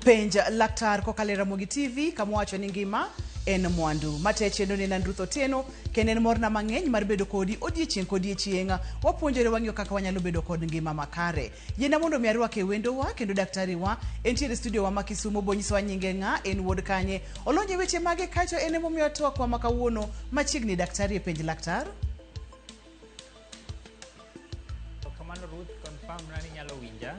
Penj laktar kokalo Ramogi TV kamwacho ni ngima en mwandu. Mateche no ni Nandrutho Teno kenen morna mang'eny mar bedo kodi odiechieng' kodiechieng'. Wapuonjore wang'iyo kaka wanyalo bedo kod ngima makare. Yena mondo mi arwake wendo wa kendo daktari wa entiere studio wa Makisumo bonyiso nyinge ng'a en wuod kanye. Olonje weche mage kacho ene momiyo twak wa makawuono machiegni daktari e penj laktar. Kamano Ruth confirm nani nyalo winja.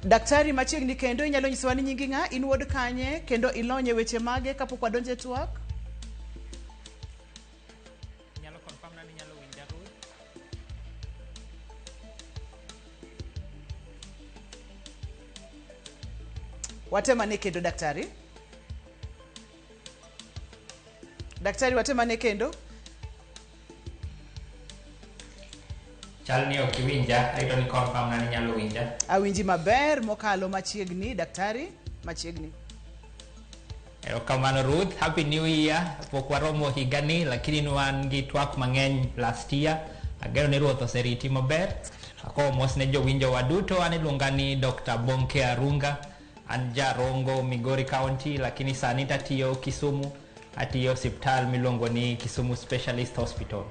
Daktari machiegni kendo inyalo nyisowa ni nyingi ng'a in wuod kanye kendo ilonye weche mage kapok wadonje twak. Nyalo confirm nani nyalo winja Ruth. Watemane kendo daktari. Daktari watemane kendo. Chalni ok winja, aito ni confirm nani nyalo winja. Awinji maber mokalo machiegni daktari machiegni. Kamano Ruth, happy new year. Pok waromo higani lakini nwan gi twak mang'eny last year. Agero ni Ruth oseriti maber. Ako mos ne jowinjo waduto an iluonga ni Dr. Bonke Arunga. An Rongo, Migori County lakini sani tatiyo Kisumu. Atiyo hospital miluongo ni Kisumu Specialist Hospital.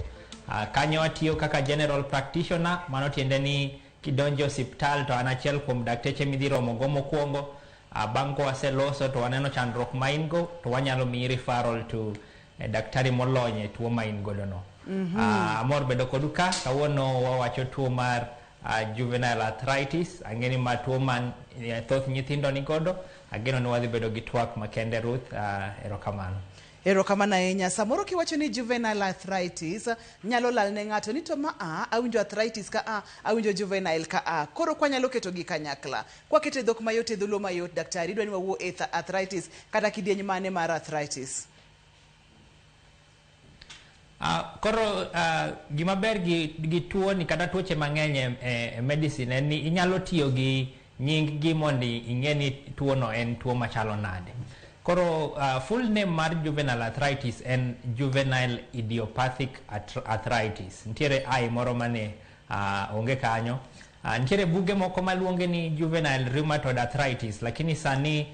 Kanyo atiyo kaka general practitioner, mano tiende ni kidonjo hospital to an achiel kuom dakteche midhiro mogomo kuongo. Bang' ko waseloso to waneno chandruok ma in go to wanyalo miyi referral to daktari molony e tuo ma in godo no. Amor bedo kodu ka kawuono wawacho tuo mar juvenile arthritis. Ang'eni ma tuo man thoth nyithindo ni godo. Ageno ni wadhi bedo gi twak makende Ruth. Erokamano. Erokamano ahinya. Samoro kiwacho ni juvenile arthritis nyalo lal ne ng'ato ni to awinjo arthritis ka awinjo juvenile ka koro kwanyalo keto gi kanyakla. Kwakete dhok mayot e dholo mayot daktari idwa ni wawuo e arthritis kata kidieny mane mar arthritis. Koro gima ber gi tuo ni kata tuoche mang'eny e medicine en ni inyalo tiyo gi nying gi mondo ing'e ni tuo no en tuo machalo nade. Koro full name mar juvenile arthritis en juvenile idiopathic arthritis. Ntiere ai moro mane onge kanyo. Ntiere buge moko maluonge ni juvenile rheumatoid arthritis lakini sani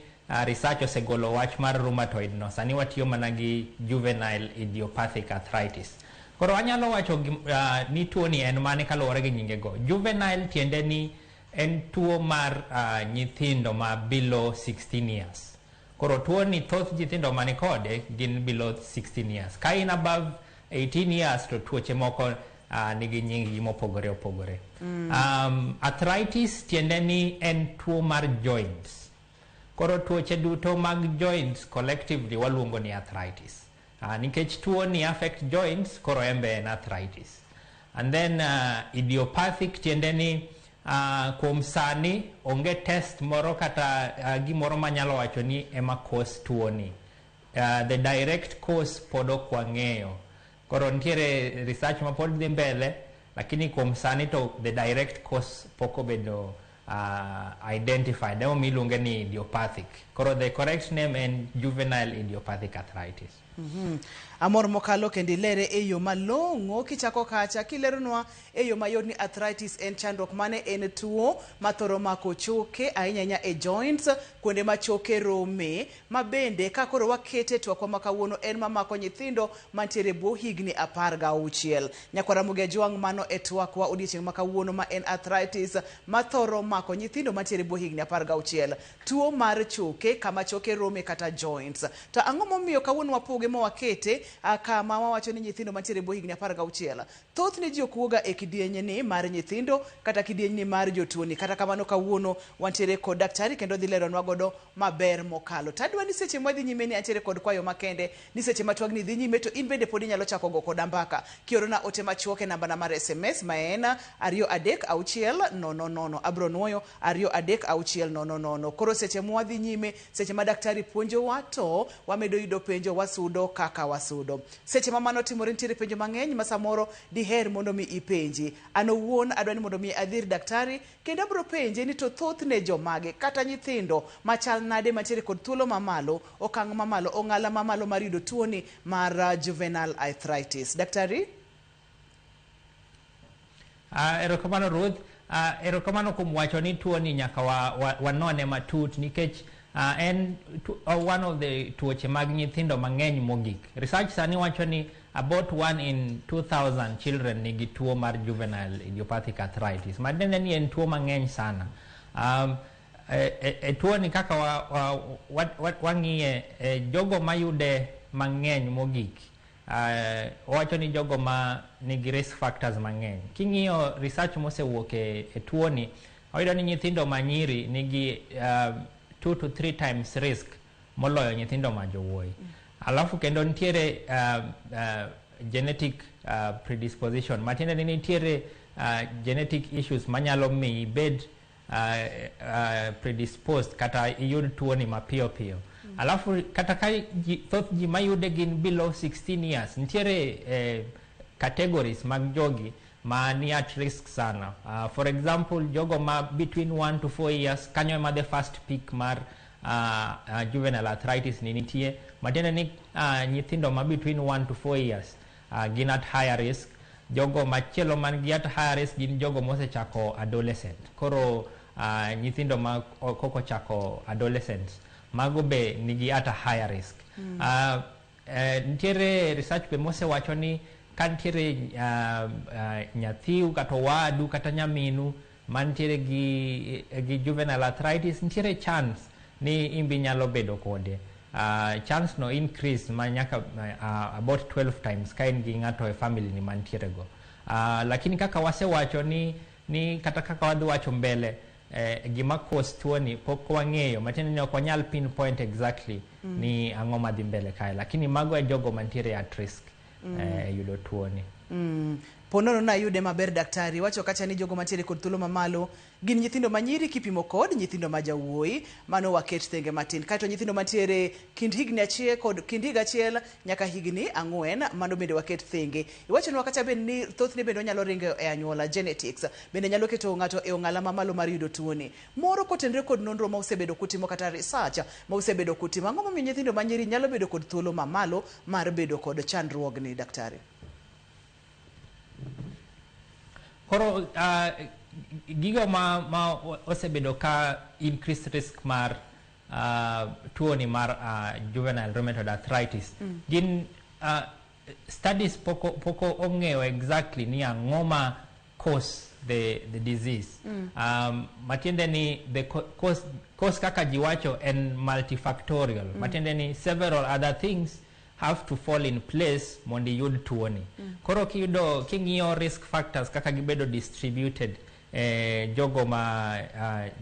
research osegolo wach mar rheumatoid no. Sani watiyo mana gi juvenile idiopathic arthritis. Koro anyalo wacho ni tuo ni en mane kaluwore gi nyinge go. Juvenile tiende ni en tuo mar nyithindo ma below 16 years. Koro tuo ni thoth nyithindo mani kode gin below 16 years. Ka in above 18 years to tuoche moko nigi nyingi mopogore opogore. Arthritis tiende ni en tuo mar joints. Koro tuoche duto mag joints collectively waluongo ni arthritis. Nikech tuo ni affect joints koro embe en arthritis. And then idiopathic tiende ni kuom sani onge test moro kata gimoro manyalo wacho ni ema cause tuo ni. The direct cause pod ok wang'eyo. Koro ntiere research ma pod dhi mbele lakini kuom sani to the direct cause pok obedo identified. Emo miluonge ni idiopathic. Koro the correct name en juvenile idiopathic arthritis. Amor mokalo kendi lere e yo malong'o kichako kacha kileronwa e yo mayot ni arthritis en chandruok mane en tuo mathoro mako choke ahinya e joints kuonde ma choke rome mabende ka koro wakete twak wa makawuono en mamako nyithindo mantiere bwo higni 16. Nyakwara Muge Jwang' mano e twak wa odiechieng' makawuono ma en arthritis mathoro mako nyithindo mantiere bwo higni 16. Tuo mar choke kama choke rome kata joints. To ang'o momiyo kawuono wapoge mowakete kama wawacho ni nyithindo mantiere bwo higni 16. Thoth ne ji okuoga e kidieny ni mar nyithindo kata kidieny ni mar jotuo ni. Kata kamano kawuono wantiere kod daktari kendo dhi leronwa godo maber mokalo. Tadwa ni seche mwadhi nyime ni antiere kod kwayo makende ni seche matwagni dhi nyime to in bende pod inyalo chako go koda mbaka. Kiorona ote machuoke namba na mar SMS ma en 23600 abro nuoyo 23600. Koro seche mwadhi nyime seche ma daktari puonjo wato wamedo yudo penjo wasudo kaka wasudo. Seche mamano timore ntiere penjo mang'eny ma samoro diher mondo mi ipenji. An owuon adwani mondo mi adhir daktari kendo abro penje ni to thoth ne jomage kata nyithindo machal nade mantiere kod thuolo mamalo, okang' mamalo, ong'ala mamalo mar yudo tuo ni mar juvenile arthritis. Daktari? Erokamano Ruth, erokamano kuom wacho ni tuo ni nyaka wanone matut nikech en one of the tuoche mag nyithindo mang'eny mogik. Research sani wacho ni about 1 in 2,000 children nigi tuo mar juvenile idiopathic arthritis. Madende ni en tuo mang'eny sana. Tuo ni kaka wang'iye jogo mayude mang'eny mogik. Wacho ni jogo ma nigi risk factors mang'eny. King'iyo research mosewuok e tuo ni, oyudo ni nyithindo manyiri nigi 2 to 3 times risk moloyo nyithindo majowuoyi. Alafu kendo nitiere genetic predisposition. Matiende ni nitiere genetic issues manyalo mi bed predisposed kata iyud tuo ni mapiyo piyo. Alafu kata ka thoth ji mayude gin below 16 years, nitiere categories mag jogi ma ni at risk sana. For example, jogo ma between 1 to 4 years, kanyo ema the first peak mar juvenile arthritis ni nitie. Matiende ni nyithindo ma between 1 to 4 years gin at higher risk. Jogo machielo man gi at higher risk gin jogo mosechako adolescent. Koro nyithindo ma koko chako adolescents, mago be nigi at a higher risk. Nitiere research be mosewacho ni ka nitiere nyathiu kata wadu kata nyaminu mantiere gi juvenile arthritis, nitiere chance ni imbi nyalo bedo kode. Chance no increase ma nyaka about 12 times ka in gi ng'ato e family ni mantiere go. Lakini kaka wasewacho ni kata kaka wadhi wacho mbele, gima cause tuo ni pok wang'eyo, matiende ni ok wanyal pinpoint exactly ni ang'o madhi mbele kae, lakini mago e jogo mantiere at risk yudo tuo ni. Ponono na yude maber daktari, wacho kacha ni jogo mantiere kod thuolo mamalo gin nyithindo manyiri kipimo kod nyithindo majawuoyi, mano waket thenge matin. Kaito nyithindo mantiere kind higni achiel kod kind higa achiel nyaka higni 4, mano bende waket thenge. Iwacho ni wakacha bende ni thothne bende onyalo ringo e anyuola, genetics bende nyalo keto ng'ato e ong'ala mamalo mar yudo tuo ni. Moro kotenre kod nonro ma osebedo kutimo kata research ma osebedo kutimo, ang'o momiyo nyithindo manyiri nyalo bedo kod thuolo mamalo mar bedo kod chandruogni daktari? Koro gigo ma osebedo ka increased risk mar tuo ni mar juvenile rheumatoid arthritis, gin studies poko ong'eyo exactly ni ang'o ma cause the disease. Matiende ni the cause kaka jiwacho en multifactorial. Matiende ni several other things have to fall in place mondo yud tuo ni. Koro king'iyo risk factors kaka gibedo distributed, jogo ma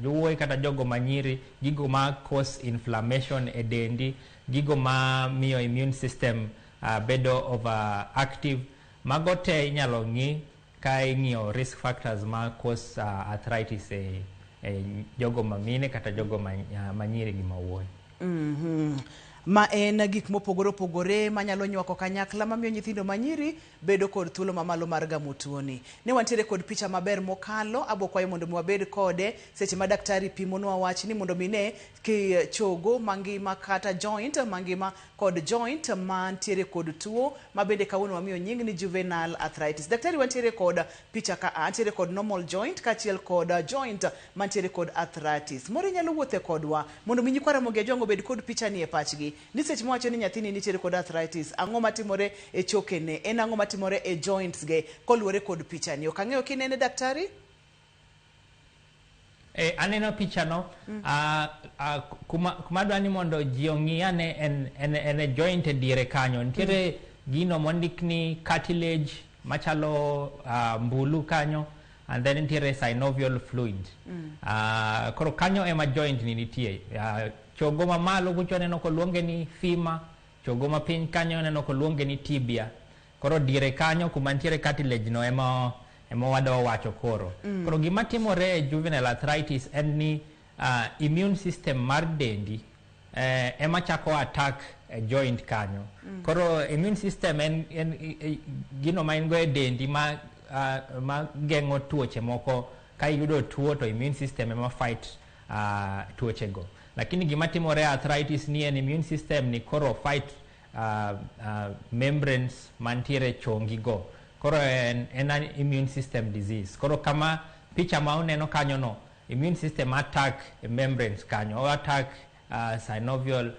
jowuoyi kata jogo manyiri, gigo ma cause inflammation e dendi, gigo ma miyo immune system bedo overactive, mago te inyalo ng'i ka ing'iyo risk factors ma cause arthritis e jogo mamine kata jogo manyiri gi mawuoyi. Ma en gik mopogore opogore manyalo nywako kanyakla mamiyo nyithindo manyiri bedo kod thuolo mamalo mar gamo tuoni. Ne wantiere kod picha maber mokalo, abo kwayo mondo mwabed kode seche ma daktari pimonwa wach ni mondo mine ki chogo mangima kata joint mangima kod joint mantiere kod tuo mabende kawuono wamiyo nying ni juvenile arthritis. Daktari, wantiere kod picha ka antiere kod normal joint kachiel kod joint mantiere kod arthritis. Moro nyalo wuothe kodwa mondo mi nyikwara moge jongo bed kod picha ni e pachgi. Ni seche mwacho ni nyathini nitiere kod arthritis, ang'o matimore e chokene, en ang'o matimore e joints ge koluwore kod picha ni. Ok ang'eyo kinene daktari? Aneno picha no. Kuma dwani mondo ji ong'iyane en joint e diere kanyo. Nitiere gino mondik ni cartilage machalo mbulu kanyo, and then nitiere synovial fluid. Koro kanyo ema joint ni nitie. Chogo ma malo kucho neno ko luonge ni femur, chogo ma piny kanyo neno ko luonge ni tibia. Koro diere kanyo kuma nitiere cartilage no ema wadawa wacho koro. Koro gima timore e juvenile arthritis en ni immune system mar dendi ema chako attack joint kanyo. Koro immune system en gino ma ingo e dendi ma geng'o tuoche moko. Ka yudo tuo to immune system ema fight tuoche go. Lakini gima timore arthritis ni en immune system ni koro fight membranes mantiere chongi go. koro en an immune system disease. Koro kama picha ma uneno kanyo no, immune system attack membranes kanyo, o attack synovial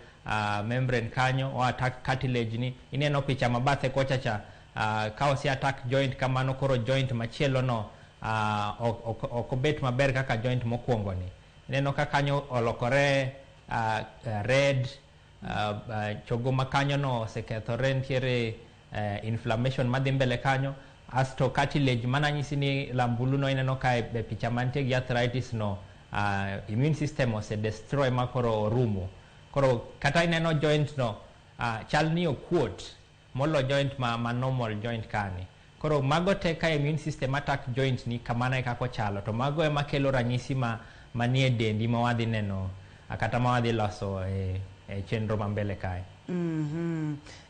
membrane kanyo, o attack cartilage ni. Ineno picha mabathe kocha cha ka osi attack joint kamano, koro joint machielo no okobet maber kaka joint mokwongo ni. Ineno ka kanyo olokore red, chogo makanyo no osekethore, ntiere inflammation madhi mbele kanyo. Asto cartilage mana nyisi ni lambulu no ineno ka e picha mantie gi arthritis no, immune system ose destroy makoro orumo. Koro kata ineno joint no chal ni okuot molo joint ma normal joint kani. Koro mago te ka immune system attack joint ni kamana kako chalo, to mago ema kelo ranyisi manie dendi ma wadhi neno kata ma wadhi loso chenro mambele kae.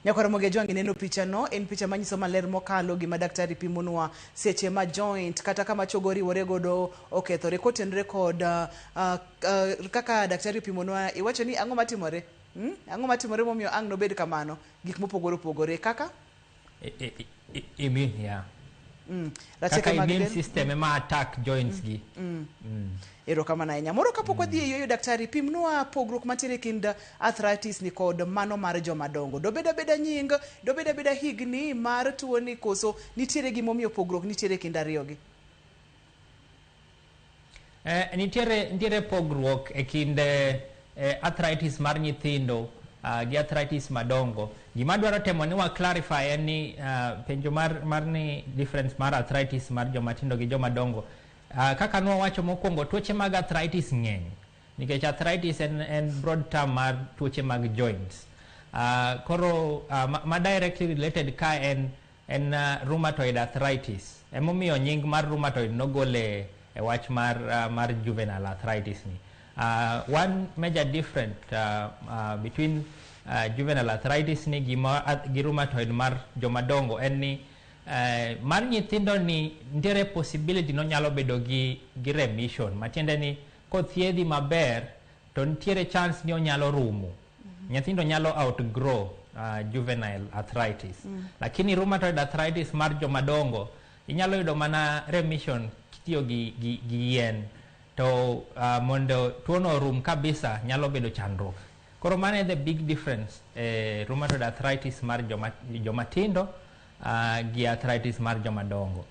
Nyakwara moge jwangi neno picha no, en picha manyiso maler mokalo gima daktari pimonwa seche ma joint kata kama chogo riwore godo okethore, kotenre kod kaka daktari pimonwa iwacho ni ang'o matimore? Ang'o matimore momiyo ang' nobed kamano, gik mopogore opogore kaka immune, yeah. Kaka immune system ema attack joints gi. Erokamano ahinya. Moro kapok wadhi e yoyo daktari, pimnwa pogruok mantiere kind arthritis ni kod mano mar jomadongo. Dobeda beda nying, dobeda beda higni mar tuo ni, koso nitiere gimomiyo pogruok nitiere kind ariyogi? Nitiere pogruok e kind arthritis mar nyithindo gi arthritis madongo. Gima dwaro temo ni wa clarify en ni penjo mar ni difference mar arthritis mar jomatindo gi jomadongo. Kaka nwa wacho mokwongo, tuoche mag arthritis ng'eny, nikech arthritis en broad term mar tuoche mag joints. Koro ma directly related ka en rheumatoid arthritis. Emomiyo nying mar rheumatoid nogole e wach mar juvenile arthritis ni. One major difference between juvenile arthritis ni gi rheumatoid mar jomadongo en ni mar nyithindo ni nitiere possibility no nyalo bedo gi remission, matiende ni kothiedhi maber to nitiere chance ni onyalo rumo. Nyithindo nyalo outgrow juvenile arthritis. Lakini rheumatoid arthritis mar jomadongo inyalo yudo mana remission kitiyo gi yien, to mondo tuono rum kabisa nyalo bedo chandruok. Koro mane the big difference rheumatoid arthritis mar jomatindo gi arthritis mar jomadongo.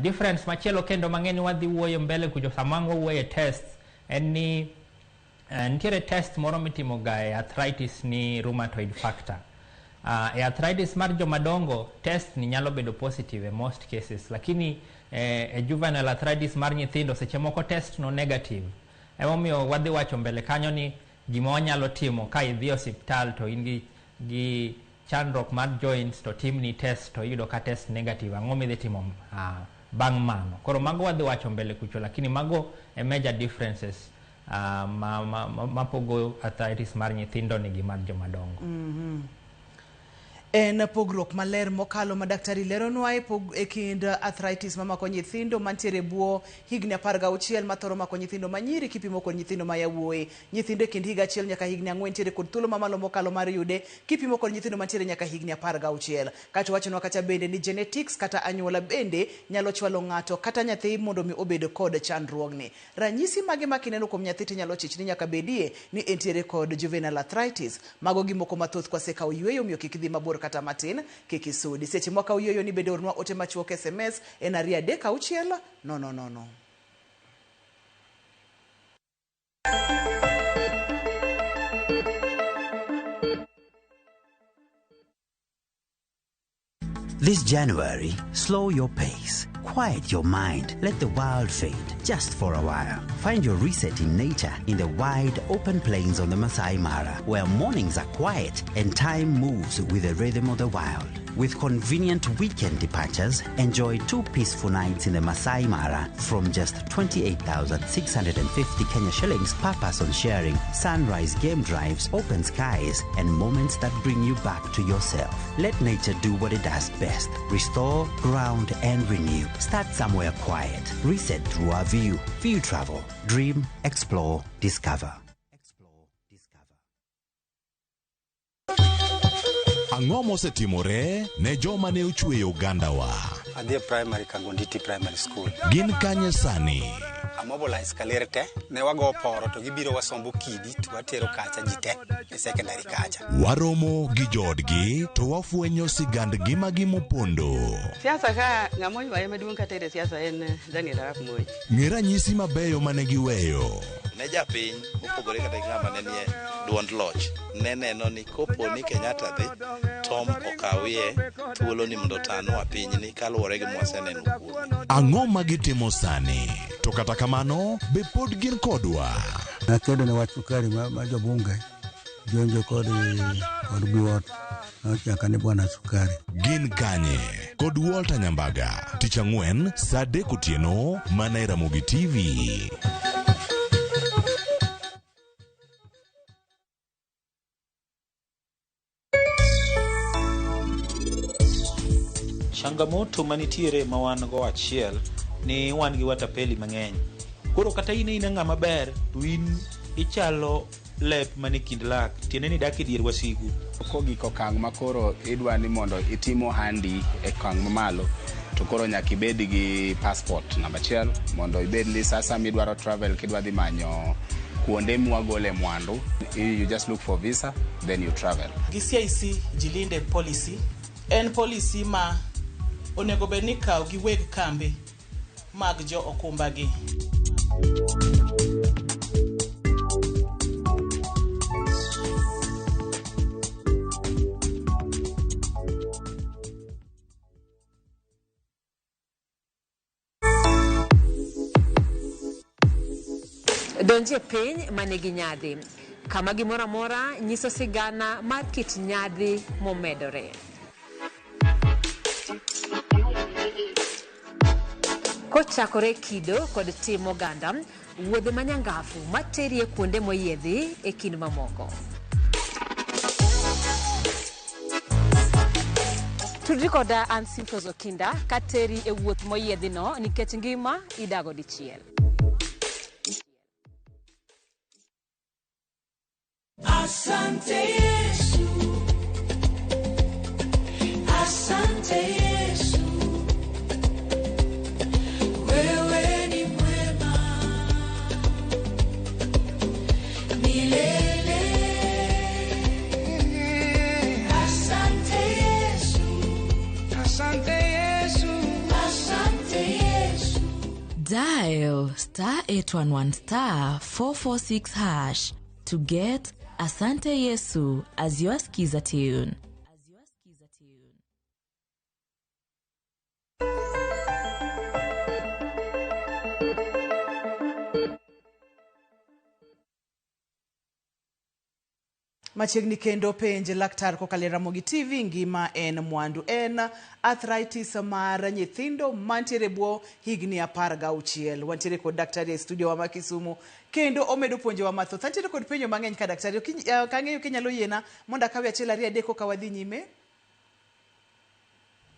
Difference machielo kendo mang'eny wadhi wuoyo mbele kujo samango wuoyo test en ni nitiere test moro mitimo ga e arthritis ni rheumatoid factor. E arthritis mar jomadongo test ni nyalo bedo positive in most cases, lakini e juvenile arthritis mar nyithindo seche moko test no negative. Emomiyo wadhi wacho mbele kanyo ni gima wanyalo timo ka idhi osiptal to in gi chandruok mar joints to tim ni test to yudo ka test negative, ang'o midhi timo bang' mano. Koro mago wadhi wacho mbele kucho, lakini mago e major differences mapogo arthritis mar nyithindo ni gi mar jomadongo. En pogruok maler mokalo ma daktari leronwa e kind arthritis mamako nyithindo mantiere buo higni 16 mathoro mako nyithindo manyiri kipimo kod nyithindo ma yawuoyi. Nyithindo kind higa 1 nyaka higni 4 tiere kod thuolo mamalo mokalo mar yude kipimo kod nyithindo mantiere nyaka higni 16. Kata wachonwa kata bende ni genetics kata anyuola bende nyalo chwalo ng'ato kata nyathi mondo mi obed kod chandruogni. Ranyisi mage makineno kuom nyathi tinyalo chichni nyaka bedie ni entiere kod juvenile arthritis. Mago gimoko mathoth kwasekawo yweyo miyo kik dhi mabor kata matin kikisudi. Seche mwaka uyoyo ni bende ornwa ote machuok SMS en 336 no. This January, slow your pace. Quiet your mind. Let the world fade just for a while. Find your reset in nature in the wide open plains on the Masai Mara, where mornings are quiet and time moves with the rhythm of the wild. With convenient weekend departures, enjoy 2 peaceful nights in the Masai Mara from just 28,650 Kenya shillings per person, sharing sunrise game drives, open skies, and moments that bring you back to yourself. Let nature do what it does best. Restore, ground, and renew. Start somewhere quiet. Reset through our view. View Travel. Dream, explore, discover. Ang'o mosetimore ne joma ne ochweyo Ugandawa? Adhi primary Kangonditi Primary School. Gin kanye sani? Amobilize kalerte ne wago poro to gibiro wasombo kidi to watero kacha jite e secondary kacha. Waromo gi jodgi to wafwenyo sigandgi mopondo. Siasa ka ng'amo ywaye maduong' katere siasa en Daniel Arap Moi. Ng'e ranyisi mabeyo mane giweyo. Ne japiny opogore kata ng'ama ne nie duond loch ne neno ni kopo ni Kenyatta dhi Tom okawie thuolo ni mondo tanwa pinyni kaluwore gi mwaseneno kuome. Ang'o ma gitimo sani? To kata kamano be pod gin kodwa. Nakedo ne wach sukari ma jobunge jonjo kod buot nochaka ni bwana sukari. Gin kanye kod Walter Nyambaga tich ang'wen saa 3 otieno mana e Ramogi TV. Changamoto manitiere ma wan go achiel ni wan gi watapeli mang'eny. Koro kata in ng'ama ber to in ichalo lep mane kind lak tiene ni dak e dier wasigu. Kogiko kang' makoro idwa ni mondo itimo handi e kang' mamalo to koro nyaka ibed gi passport namba 1 mondo ibed li sasa midwaro travel kidwa dhi manyo kuonde mwagole mwandu. You just look for visa then you travel. GCIC jilinde policy en policy ma onego bed ni kaw gi weg kambi mag jo okumba gi. Donje piny manigi nyadhi kama gimoro amora nyiso sigana mar kit nyadhi momedore. Kochakore kido kod tim oganda, wuodhe manyangafu materie kuonde moyiedhi e kind mamoko. Tudri koda Ansimtos Okinda kateri e wuoth moyiedhi no nikech ngima idago dichiel. Asante Yesu, Asante Yesu, wewe ni mwema milele. Asante Yesu, Asante Yesu, Asante Yesu. Dial *811*446# to get Asante Yesu as your skiza tune. Machiegni kendo penje laktar kokalo Ramogi TV ngima en mwandu en arthritis mar nyithindo mantiere bwo higni 16. Wantiere kod daktari e studio wa Kisumu kendo omedo puonjo wa mathoth. Antiere kod penjo mang'eny ka daktari kang'eyo kinyalo yiena mondo akawe achiel ariyo adek ka wadhi nyime.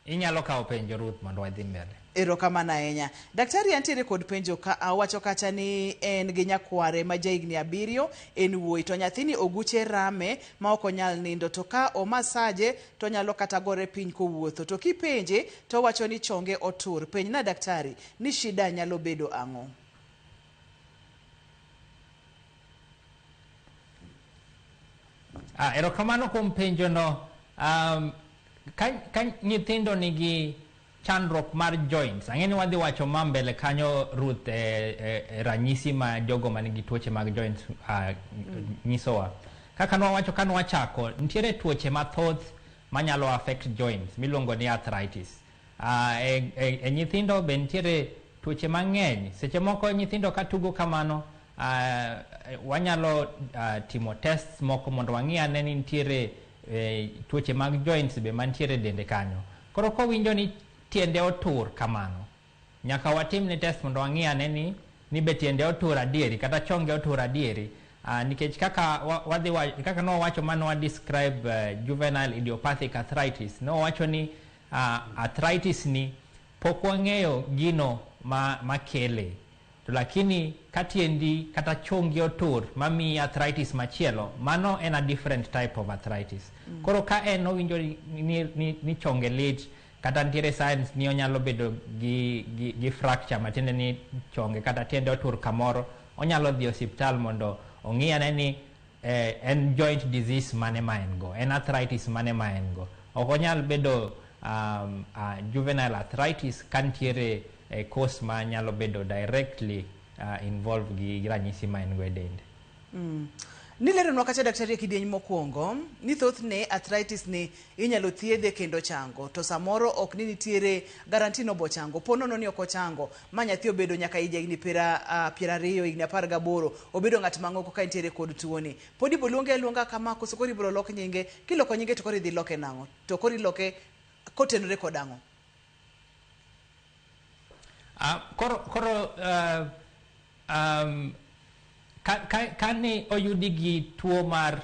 Inyalo kawo penjo Ruth mondo wadhi mbele. Erokamano ahinya. Daktari antiere kod penjo ka wacho kacha ni en gi nyakware ma jahigni 7 en wuoyi to nyathini oguche rame ma ok onyal nindo to ka o masaje to nyalo kata gore piny kowuotho to kipenje to wacho ni chonge otur. Penj na daktari ni shida nyalo bedo ang'o? Erokamano kuom penjo no. Ka nyithindo nigi chandruok mar joints, ang'eni wadhi wacho ma mbele kanyo Ruth ranyisi ma jogo manigi tuoche mag joints nyisowa. Kaka nwawacho ka nwachako, nitiere tuoche mathoth manyalo affect joints miluongo ni arthritis. Nyithindo be nitiere tuoche mang'eny. Seche moko nyithindo ka tugo kamano, wanyalo timo tests moko mondo wang'i ane ni nitiere tuoche mag joints be mantiere dende kanyo. Koro kowinjo ni tiende otur kamano, nyaka watim ni test mondo wang'i ane ni be tiende otur adieri kata chonge otur adieri. Nikech kaka no wacho mano wa describe juvenile idiopathic arthritis. No wacho ni arthritis ni pok wang'eyo gino makele. To to lakini katiendi kata chongi otur mami arthritis machielo, mano en a different type of arthritis. Koro ka en owinjo ni chonge lit kata ntiere science ni onyalo bedo gi fracture matiende ni chonge kata tiende otur kamoro, onyalo dhi hospital mondo ong'i ane ni en joint disease mane ma en go, en arthritis mane ma en go. Ok onyal bedo juvenile arthritis kantiere cause ma nyalo bedo directly involved gi ranyisi ma en go e dende. Nileronwa kacha daktari kidieny mokwongo ni thothne arthritis ni inyalo thiedhe kendo chango, to samoro ok ni nitiere garanti no bochango, ponono ni ok ochango ma nyathi obedo nyaka higni 20, higni 18 obedo ng'at mang'oko ka nitiere kod tuoni. Podi boluonge luonga kama koso kori biro lok nyinge, kiloko nyinge to kori dhi loke nang'o, to kori loke kotenore kod ang'o? Kane oyudi gi tuo mar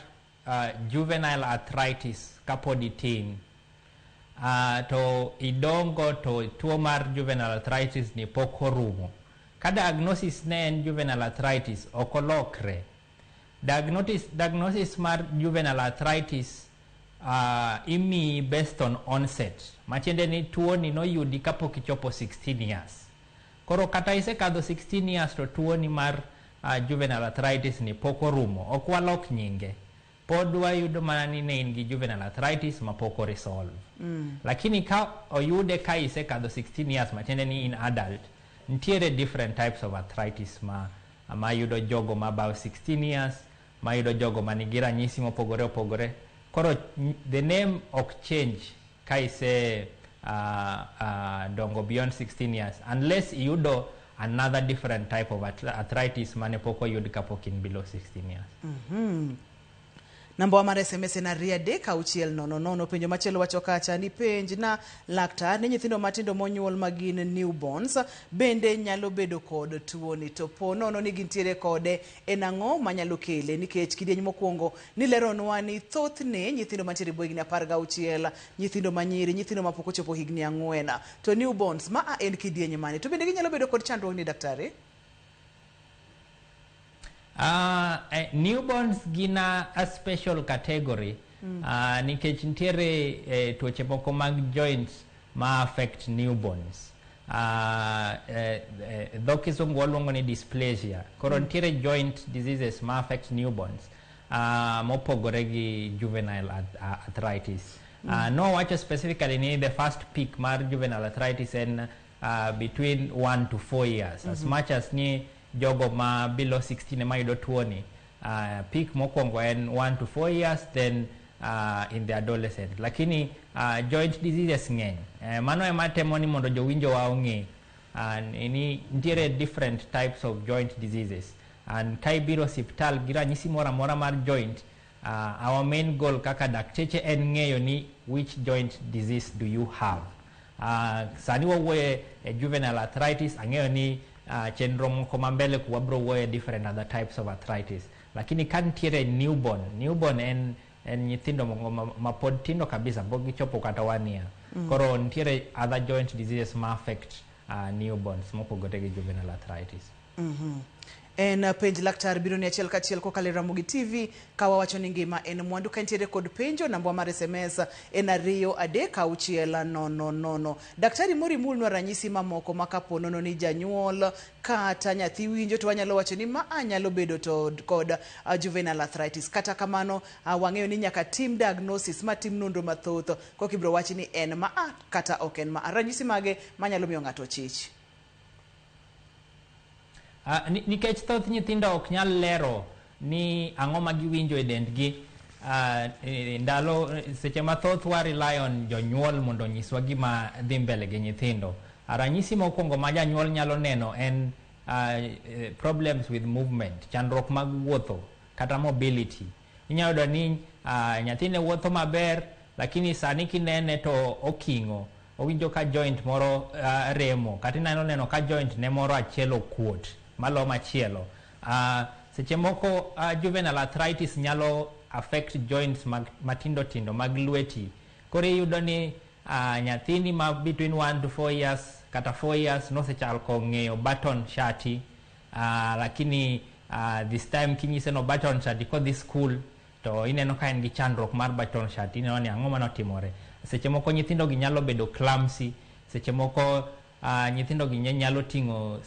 juvenile arthritis kapod itin, to idongo to tuo mar juvenile arthritis ni pok orumo. Ka diagnosis ne en juvenile arthritis ok olokre. Diagnosis mar juvenile arthritis imi based on onset, matiende ni tuo ni noyudi kapok ichopo 16 years. Koro kata isekadho 16 years to tuo ni mar juvenile arthritis ni pok orumo, ok walok nyinge. Pod wayudo mana ni ne in gi juvenile arthritis ma pok resolve. Lakini ka oyude ka isekadho 16 years, matiende ni in adult, ntiere different types of arthritis ma yudo jogo ma about 16 years, ma yudo jogo ma nigi ranyisi mopogore opogore. Koro the name ok change ka ise dongo beyond 16 years unless yudo another different type of arthritis mane pok oyud kapok in below 16 years. Namba mar SMS na 33600. Penjo machielo wacho kacha ni penj na laktar ni nyithindo matindo monyuol magin newborns bende nyalo bedo kod tuoni, to ponono ni gintiere kode en ang'o manyalo kele, nikech kidieny mokwongo ni leronwa ni thothne nyithindo mantiere bo higni 16, nyithindo manyiri, nyithindo mapok ochopo higni 4, to newborns ma en kidieny mane, to bende ginyalo bedo kod chandruok ni daktari? Newborns gina a special category nikech ntiere tuoche moko mag joints ma affect newborns. Dho kisungu waluongo ni dysplasia. Koro ntiere joint diseases ma affect newborns mopogore gi juvenile arthritis. No wacho specifically ni the first peak mar juvenile arthritis en between 1 to 4 years. As much as ni jogo ma below 16 ma yudo tuoni, peak mokwongo en 1 to 4 years, then in the adolescent. Lakini joint diseases ng'eny. Mano ema temo ni mondo jowinjo wa ong'e ni ntiere different types of joint diseases. And ka ibiro hospital gi ranyisi moro amora mar joint, our main goal kaka dakteche en ng'eyo ni which joint disease do you have. Sani wawuoye juvenile arthritis, ang'eyo ni chenro moko mambele kuwabro wuoye different other types of arthritis. Lakini ka ntiere newborn en nyithindo ma pod tindo kabisa, pok gichopo kata 1 year. Koro ntiere other joint diseases ma affect newborns mopogore gi juvenile arthritis. En penj laktar biro ni achiel kachiel kokalo Ramogi TV kawa wacho ni ngima en mwandu. Ka ntiere kod penjo, namba mar SMS en 23600. Daktari mori mulnwa ranyisi mamoko makaponono ni janyuol kata nyathi winjo to wanyalo wacho ni ma anyalo bedo to kod juvenile arthritis. Kata kamano wang'eyo ni nyaka tim diagnosis, ma tim nonro mathoth kokibro wachi ni en ma kata ok en ma. Ranyisi mage manyalo miyo ng'ato chich? Nikech thoth nyithindo ok nyal lero ni ang'o ma giwinjo e dendgi, ndalo seche mathoth wa rely on jonyuol mondo nyiswa gima dhi mbele gi nyithindo. Ranyisi mokwongo ma janyuol nyalo neno en problems with movement, chandruok mag wuotho kata mobility. Inyalo yudo ni nyathine wuotho maber, lakini sani kinene to oking'o, owinjo ka joint moro remo, kata neno ka joint ne moro achiel okuot malo machielo. Seche moko juvenile arthritis nyalo affect joints matindo tindo mag lweti. Koro iyudo ni nyathini ma between 1 to 4 years kata 4 years nosechal ko ng'eyo button shati, lakini this time kinyise no baton shot ko this school to ineno ka en gi chandruok mar baton shot, ineno ni ang'o mano timore. Seche moko nyithindo gi nyalo bedo clumsy, seche moko nyithindo gi nyalo ting'o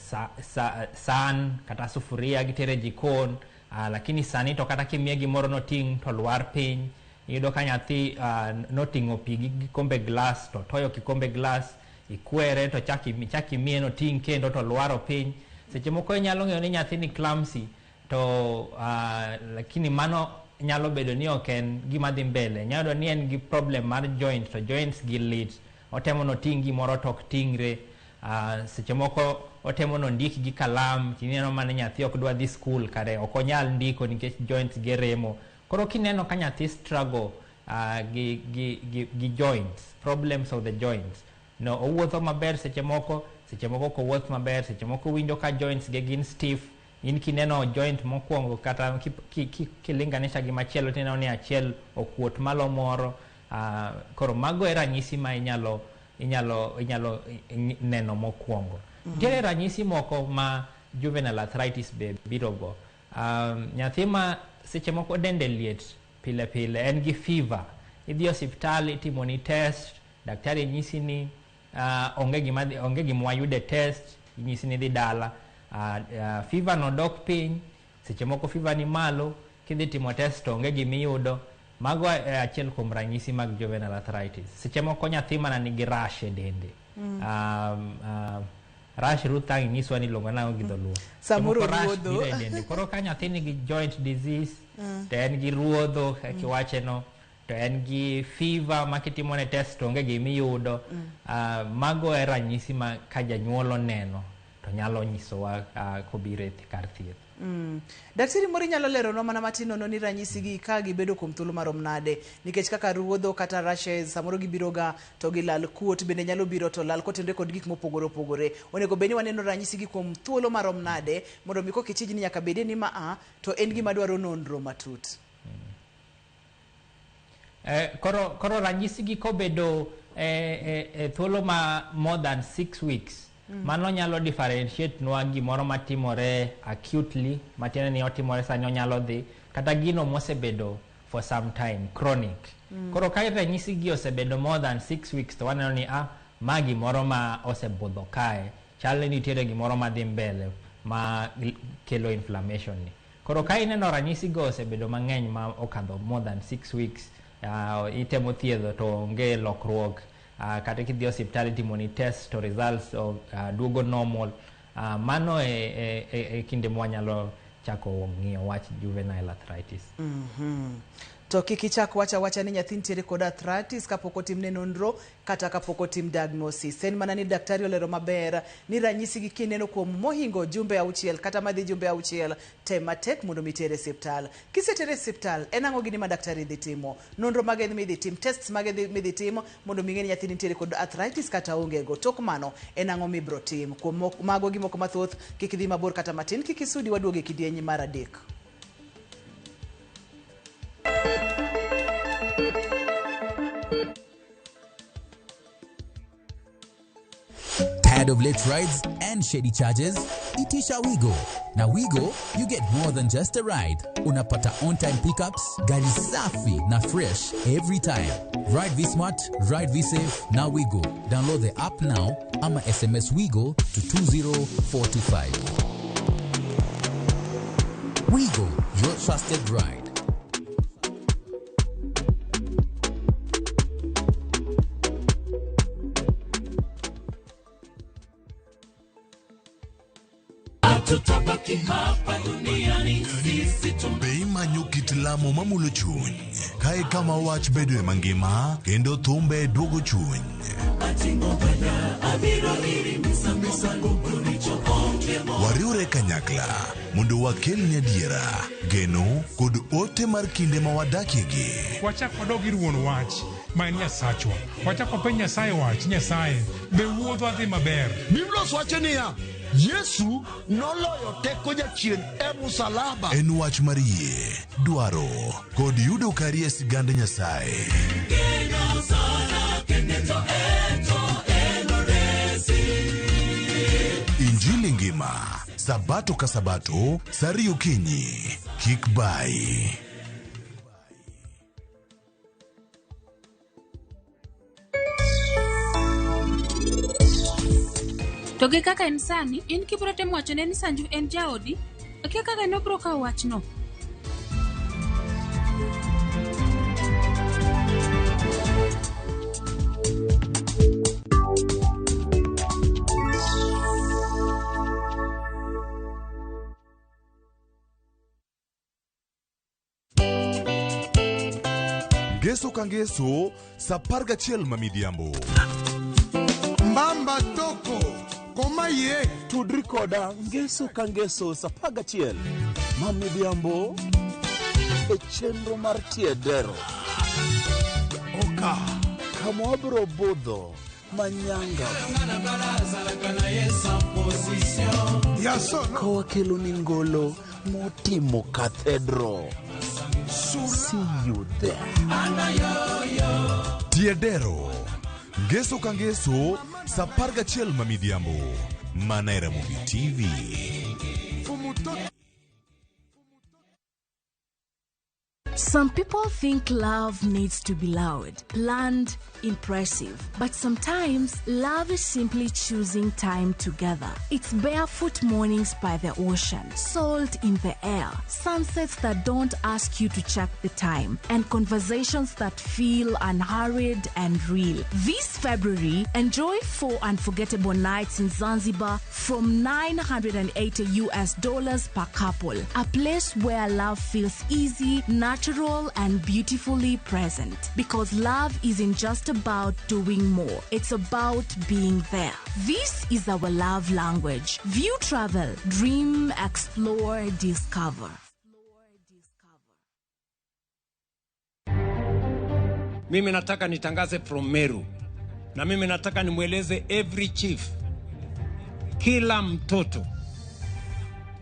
san kata sufuria gitere jikon, lakini sani to kata kimiye gimoro noting' to lwar piny. Iyudo ka nyathi noting'o pi gi kombe glass to toyo kikombe glass, ikwere to chaki miye noting' kendo to lwaro piny. Seche moko inyalo ng'eyo ni nyathi ni clumsy to lakini mano nyalo bedo ni ok en gima dhi mbele. Nyalo ni en gi problem mar joint, to joints gi lit, otemo noting' gimoro to ok ting're. Seche moko otemo nondik gi kalam, tineno mane nyathi ok dwa dhi school kare ok onyal ndiko nikech joints ge remo. Koro kineno ka nyathi struggle gi joints, problems of the joints, no owuotho maber seche moko ko wuoth maber, seche moko winjo ka joints ge gin stiff. In kineno joint mokwongo kata kilinganisha gi machielo tineno ni achiel okuot malo moro. Koro mago e ranyisi ma inyalo neno mokwongo. Nitiere ranyisi moko ma juvenile arthritis be biro go. Nyathi ma seche moko dende liet pile pile, en gi fever, idhi osiptal itimoni test, daktari nyisi ni onge gima wayude test, nyisi ni dhi dala. Fever no dok piny, seche moko fever ni malo, kidhi timo test to onge gima iyudo. Mago achiel kuom ranyisi mag juvenile arthritis. Seche moko nyathi mana nigi rash e dende. Rash rutang nyiswa ni luongo nang'o gi dholuo. Samoro ruodho. Koro ka nyathi nigi joint disease, to en gi ruodho kiwache no, to en gi fever ma kitimone test to onge gima iyudo. Mago e ranyisi ma ka janyuol oneno to nyalo nyisowa kobiro e kar thieth. Daktari moro nyalo leronwa mana matin nono ni ranyisi gi ka gibedo kuom thuolo marom nade, nikech kaka ruodho kata rashes samoro gibiro ga to gilal kuot, bende nyalo biro to lal kotende kod gik mopogore opogore. Onego bed ni waneno ranyisi gi kuom thuolo marom nade mondo mi kokichij ni nyaka bede ni to en gima dwaro nonro matut. Koro ranyisi gi kobedo thuolo ma more than 6 weeks, mano nyalo differentiate nwa gimoro matimore acutely, matiende ni otimore sani onyalo dhi, kata gino mosebedo for some time, chronic. Koro ka ranyisi gi osebedo more than 6 weeks to waneno ni ma gimoro ma osebudho kae, chal ni nitiere gimoro ma dhi mbele ma kelo inflammation ni. Koro ka ineno ranyisi go osebedo mang'eny ma okadho more than 6 weeks, itemo thiedho to onge lokruok, kata kidhi osiptal timoni test to results duogo normal, mano e kinde mwanyalo chako ng'iyo wach juvenile arthritis. To kik ichak wacha ni nyathi nitiere kod arthritis kapok otimne nonro kata kapok otim diagnosis. En mana ni daktari olero maber ni ranyisi gi kineno kuom mohingo jumbe 6 kata madhi jumbe 6, tem matek mondo mitere osiptal. Kisetere osiptal, en ang'o gini ma daktari dhi timo? Nonro mage midhi tim, tests mage midhi timo mondo ming'e ni nyathi nitiere kod arthritis kata onge go. Tok mano, en ang'o mibro tim? Kuom mago gi moko mathoth, kik dhi mabor kata matin, kik isudi waduoge kidieny mar adek. Tired of late rides and shady charges? Itisha Wigo. Now Wigo, you get more than just a ride. Unapata on-time pickups, gari safi na fresh every time. Ride V-Smart, ride V-Safe, now Wigo. Download the app now, ama SMS Wigo to 20425. Wigo, your trusted ride. Be imanyo kit lamo mamulo chuny, kae kama wach bedoe mangima kendo thumbe duogo chuny. Wariure kanyakla mondo wakelni adiera, geno kod ote mar kinde ma wadakiegi. Wachak wadog ir wuon wach ma en Nyasachwa. Wachak wapenj Nyasaye wach, Nyasaye be wuodhwa dhi maber. Biblia wacho niya, Yesu noloyo teko jachien e musalaba. En wach mar yie, dwaro kod yudo kari e sigand Nyasaye. Injili ngima Sabato ka sabato, sari okinyi. Kik bai. To gi kaka en sani, in kibro temo wachone ni Sanju en jaodi, akia kaka nobro kawo wachno. Ngeso ka ngeso, sapar gachiel mamidhiambo. Mbamba toko, koma ye. Tudri koda ngeso ka ngeso sapar gachiel mamidhiambo e chenro mar tiedero. Oka. Kama wabro budho manyanga. Kowa kelo ni ngolo motimo cathedral. See you there. Tiedero. Ngeso ka ngeso, sapar gachiel mamidhiambo. Mana era Movie TV. Some people think love needs to be loud, planned, impressive. But sometimes, love is simply choosing time together. It's barefoot mornings by the ocean, salt in the air, sunsets that don't ask you to check the time, and conversations that feel unhurried and real. This February, enjoy 4 unforgettable nights in Zanzibar from $980 per couple. A place where love feels easy, natural, and beautifully present. Because love isn't just about doing more, it's about being there. This is our love language. View travel, dream, explore, discover. Mimi nataka nitangaze from Meru. Na mimi nataka nimweleze every chief, kila mtoto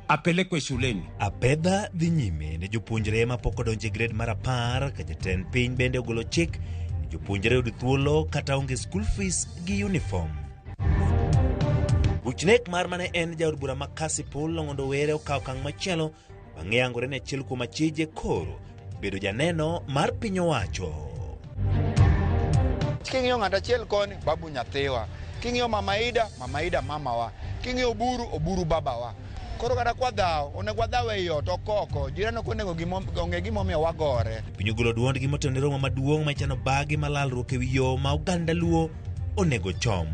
apelekwe shuleni. Apedha dhi nyime ne jopuonjre ma pok odonje grade mar 10 ka jatend piny bende ogolo chik ne jopuonjre yud thuolo kata onge school fees gi uniform. Buchnek mar mane en jaod bura ma Kasipul Longondo Were okawo okang' machielo bang'e yangore ne achiel kuom achije koro bedo janeno mar piny owacho. King'iyo ng'ato achiel koni, babu nyathiwa. King'iyo Mama Ida mamawa. King'iyo Oburu babawa. Koro kata kwadhaw, onego wadhaw e ot okoko, jirano konego onge gimomiyo wagore. Piny ogolo duondgi motende romo maduong' machano bagi malalruok ewi yo ma oganda luo onego chom.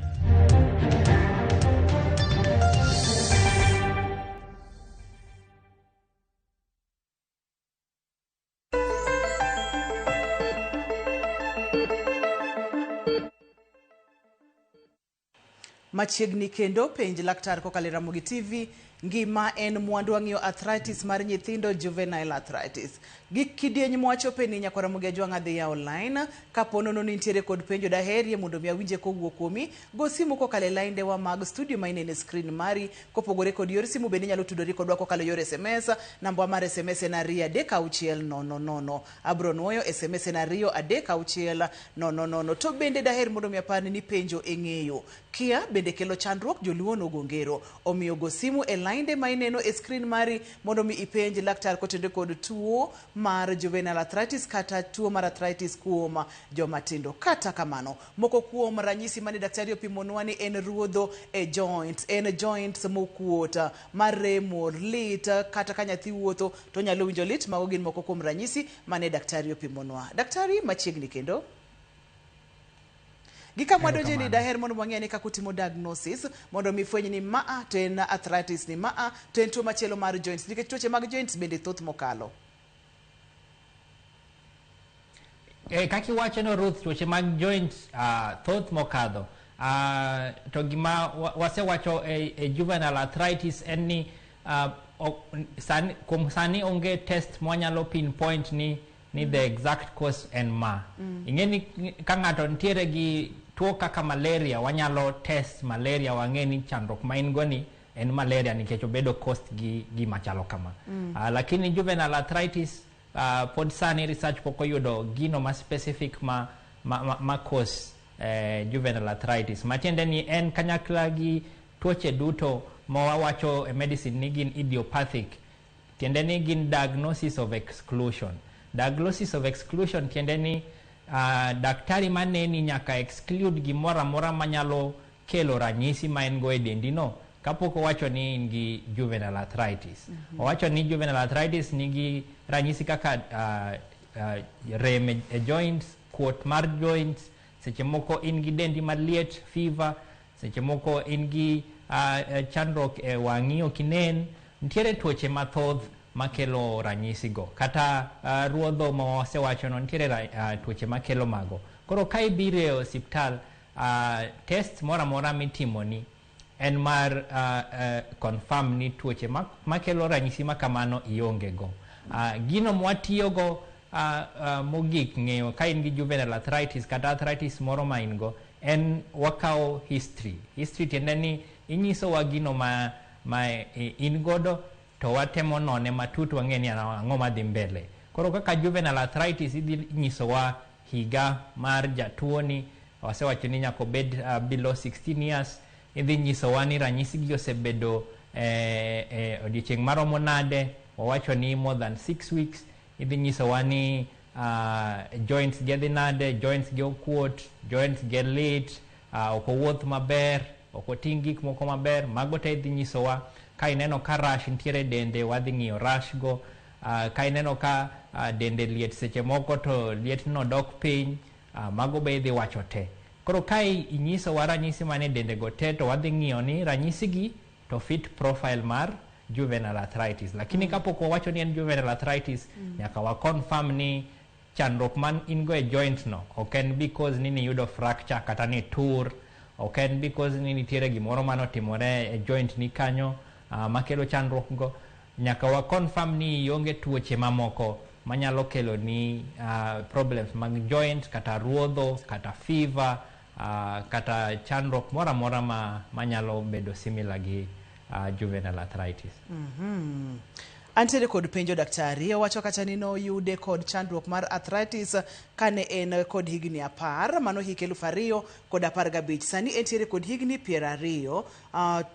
Machiegni kendo penj laktar kokalo Ramogi TV, ngima en mwandu ang'iyo arthritis mar nyithindo, juvenile arthritis. Gik kidieny mwachope ni nyakwa Ramogi ajwang' adhi ya online, kaponono nitiere kod penjo daherie mondo mi awinje kowuok kuomi, go simu kokalo line wa mag studio ma inene screen mari, kopogore kod yor simu bende nyalo tudori kodwa kokalo yor SMS, namba mar SMS en 23600. Abro nuoyo SMS en 23600. To bende daher mondo mi apani ni penjo eng'eyo. Kia bende kelo chandruok, joluo no gongero. Omiyo go simu e line ma ineno e screen mari mondo mi ipenj laktar kotende kod tuo mar juvenile arthritis kata tuo mar arthritis kuom jomatindo. Kata kamano, moko kuom ranyisi mane daktari opimonwa ni en ruodho e joints, en joints mokuota, maremo, lit, kata ka nyathi wuotho to nyalo winjo lit. Mago gin moko kuom ranyisi mane daktari opimonwa. Daktari machiegni kendo Gika mwado jeni daher mondo mwang'e ni kakutimo diagnosis mondo mifwenye ni maa to en arthritis, ni maa to en tuo machielo mar joints. Nikech tuoche mag joints bende thoth mokalo. Kaki wacho no Ruth, tuoche mag joints thoth mokadho. To gima wase wacho e juvenile arthritis en ni sani onge test mwanyalo pinpoint ni the exact cause en ma. Ingeni ka ng'ato ntiere gi tuo kaka malaria, wanyalo test malaria wang'eni chandruok ma in goni en malaria nikech obedo cost gi machalo kama. Lakini juvenile arthritis pod sani research poko yudo gino ma specific ma cause juvenile arthritis. Matiende ni en kanyakla gi tuoche duto mawawacho medicine ni gin idiopathic, tiende ni gin diagnosis of exclusion. Diagnosis of exclusion tiende ni daktari maneni nyaka exclude gimoro amora manyalo kelo ranyisi ma en go e dendi no kapok owacho ni in gi juvenile arthritis. Owacho ni juvenile arthritis nigi ranyisi kaka rem e joints, kuot mar joints, seche moko in gi dendi maliet, fever, seche moko in gi chandruok e wang'i ok inen. Nitiere tuoche mathoth makelo ranyisi go, kata ruodho ma wasewacho no nitiere tuoche makelo mago. Koro ka ibiro e osiptal, test mora mora mitimo ni en mar confirm ni tuoche makelo ranyisi makamano ionge go. Gino mwatiyo go mogik ng'eyo ka in gi juvenile arthritis kata arthritis moro ma in go en wakao history. History tiende ni inyiso wa gino ma in godo to watemo none matut wang'e ni ang'o madhi mbele. Koro kaka juvenile arthritis idhi nyiso wa higa mar jatuo ni, wasewacho ni nyaka bed below 16 years, idhi nyiso wa ni ranyisi gi osebedo odiochieng' maromo nade, wawacho ni more than 6 weeks, idhi nyiso wa ni joints gi dhi nade, joints gi okuot, joints gi lit, ok owuoth maber, ok oting' gik moko maber, mago te idhi nyiso wa. Ka ineno ka rash nitiere dende, wadhi ng'iyo rash go. Ka ineno ka dende liet seche moko to liet no dok piny, mago be idhi wacho te. Koro ka inyiso wa ranyisi mane dende go te to wadhi ng'iyo ni ranyisi gi to fit profile mar juvenile arthritis. Lakini kapok wawacho ni en juvenile arthritis, nyaka wa confirm ni chandruok man in go e joint no ok en because ni niyudo fracture kata ni tur, ok en because ni nitiere gimoro manotimore e joint ni kanyo makelo chandruok go. Nyaka wa confirm ni ionge tuoche mamoko manyalo kelo ni problems mag joint, kata ruodho, kata fever, kata chandruok mora mora manyalo bedo similar gi juvenile arthritis. Antiere kod penjo daktari, owacho kacha ni no yude kod chandruok mar arthritis kane en kod higni 10, mano hik 2015. Sani entiere kod higni 20,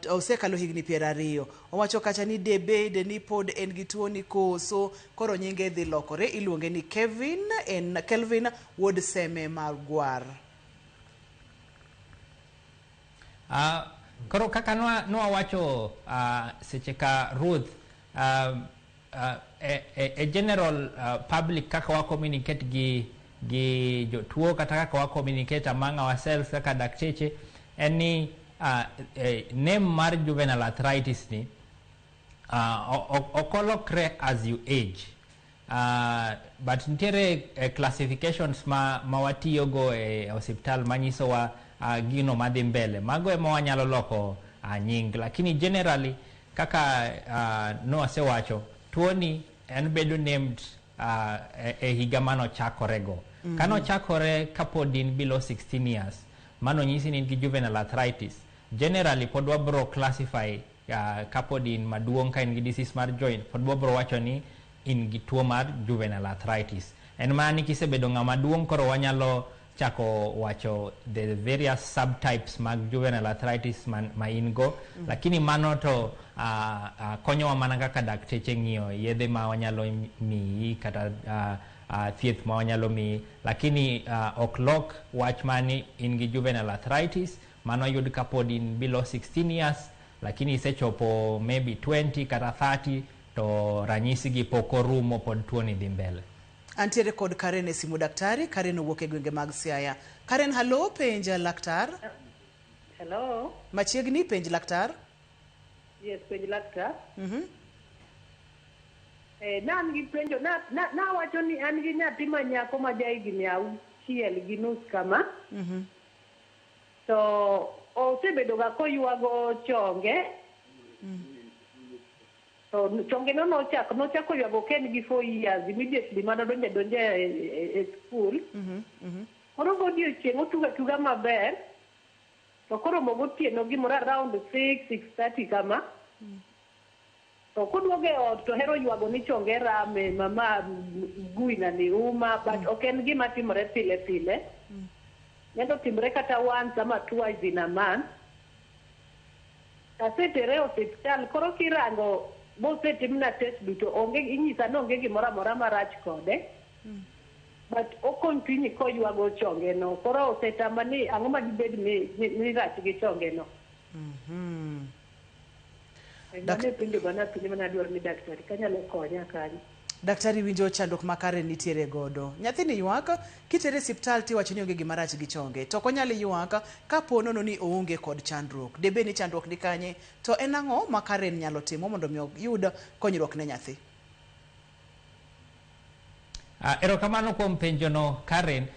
osekalo higni 20. Owacho kacha ni debede ni pod en gi tuo ni koso, koro nyinge dhi lokore, iluonge ni Kelvin wuod Seme Magwar. Koro kaka nowacho seche ka Ruth, a general public kaka wa communicate gi jotuo kata kaka wa communicate among ourselves kaka dakteche en ni name mar juvenile arthritis ni okolokre as you age, but nitiere classifications ma watiyo go e hospital manyiso wa gino madhi mbele, mago ema wanyalo loko nying, lakini generally kaka no asewacho tuo ni en bedo named e higa mano chakore go. Kano chakore kapod in below 16 years, mano nyisi ni gi juvenile arthritis. Generally pod wabro classify kapod in maduong' ka in gi disease mar joint, pod wabro wacho ni in gi tuo mar juvenile arthritis. En mani kisebedo ng'ama duong' koro wanyalo chako wacho the various subtypes mag juvenile arthritis ma in go, lakini mano to konyowa mana kaka dakteche ng'iyo yedhe ma wanyalo miyi kata thieth ma wanyalo miyi, lakini ok lok wach mani in gi juvenile arthritis. Mano yud kapod in below 16 years, lakini isechopo maybe 20 kata 30 to ranyisi gi poko rumo pod tuo ni dhi mbele. Antiere kod Karen e simu daktari. Karen owuok e gwenge mag Siaya. Karen, hello, penja laktar. Hello. Machiegni penj laktar. Yes, penj laktar. Nan gi penjo, na wacho ni an gi nyathi ma nyako ma ja higni 6 gi nus kama. To osebedo ga koywago chonge. So chonge no nochako ywago ken gi 4 years immediately mano donje e school. Koro godiochieng' otuga maber, to koro mogotieno gimoro around 6:30 kama. To kodwoge ot to hero ywago ni chonge rame, mama guina ni uma, but ok en gima timore pile pile. Nyalo timore kata once ama twice in a month. asetere hospital koro kirango mosetimna test duto onge inyisa ni onge gimoro amora marach kode but okontinue koywago chongeno koro osetama ni ang'o ma dibed ni rach gi chongeno. Mane penjo bana pinje mana dwaro ni daktari kanyalo konya kanyo. Daktari winjo chandruok makare nitiere godo. Nyathini ywak kitere siptal tiwacho ni onge gima rach gi chonge. To konyalo ywak ka po nono ni oonge kod chandruok. Debe ni chandruok ni kanye to en ang'o ma Karen nyalo timo mondo mi yud konyruok ne nyathi. Erokamano kuom penjono Karen.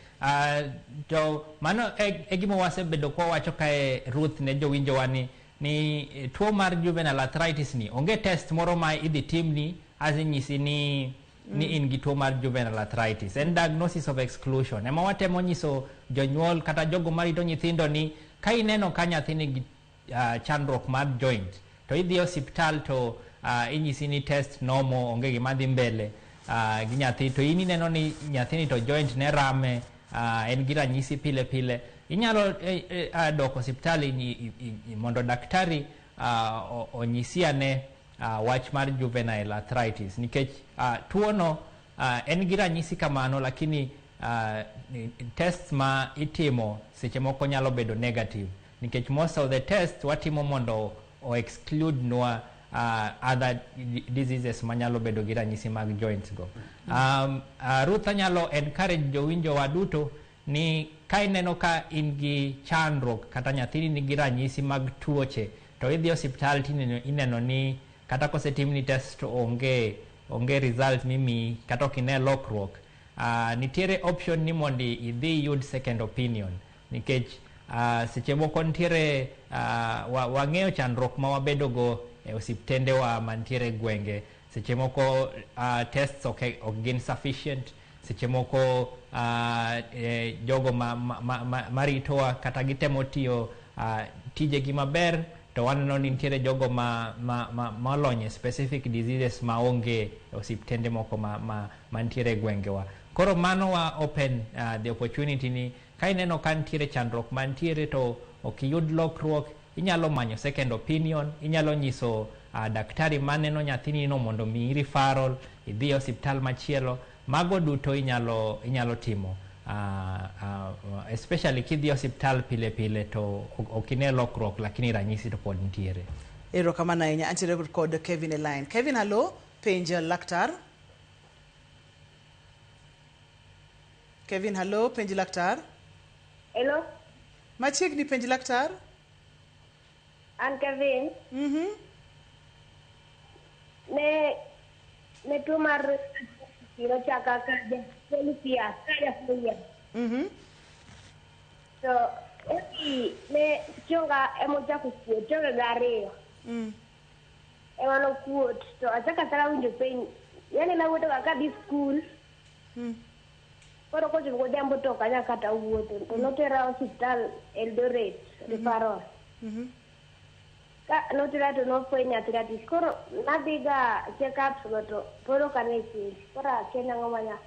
To mano e gima wasebedo kwa wacho kae Ruth ne jowinjowa ni tuo mar juvenile arthritis ni onge test moro ma idhi timni azinyisi ni in gi tuo mar juvenile arthritis. En diagnosis of exclusion. Ema watemo nyiso jonyuol kata jogo marito nyithindo ni ka ineno ka nyathi nigi chandruok mar joint to idhi hospital to inyisi ni test nomo onge gima dhi mbele gi nyathi to in ineno ni nyathini to joint ne rame en gi ranyisi pile pile inyalo dok hospital mondo daktari onyisi ane wach mar juvenile arthritis nikech tuono en gi ranyisi kamano lakini tests ma itimo seche moko nyalo bedo negative nikech most of the tests watimo mondo o exclude nwa other diseases manyalo bedo gi ranyisi mag joints go. Ruth anyalo encourage jowinjo waduto ni ka ineno ka in gi chandruok kata nyathini nigi ranyisi mag tuoche to idhi hospital ineno ni kata kosetimni test to onge result mimi kata ok ine lokruok nitiere option ni mondi idhi yud second opinion nikech seche moko nitiere wang'eyo chandruok ma wabedo go e osiptende wa mantiere gwenge seche moko tests ok gin sufficient seche moko jogo maritowa kata gitemo tiyo tijegi maber to waneno ni nitiere jogo malonye specific diseases maonge osiptende moko mantiere gwengewa. Koro mano wa open the opportunity ni ka ineno ka nitiere chandruok mantiere to ok yud lokruok inyalo manyo second opinion inyalo nyiso daktari maneno nyathini no mondo mi referral idhi hospital machielo mago duto inyalo timo especially kidhi hospital pile pile to okine lokruok lakini ranyisi to pod nitiere. Erokamano ahinya antiere kod Kevin e line. Kevin halo penjo laktar. Kevin halo penjo laktar. Hello. Machiegni penjo laktar. An Kevin. Ne tuo mar kiro chaka kaja polisia kaja fuya. So ne chonga emoja kukuo chonga gariyo. Ewano kuot to achaka tara winjo piny yani na wuotho kaka di school. Koro kocho godhiambo to kanya kata wuotho to notera hospital Eldoret referral. Ka notera to nofweny arthritis koro nadhiga check up to poro kanesi koro akenya ng'omanya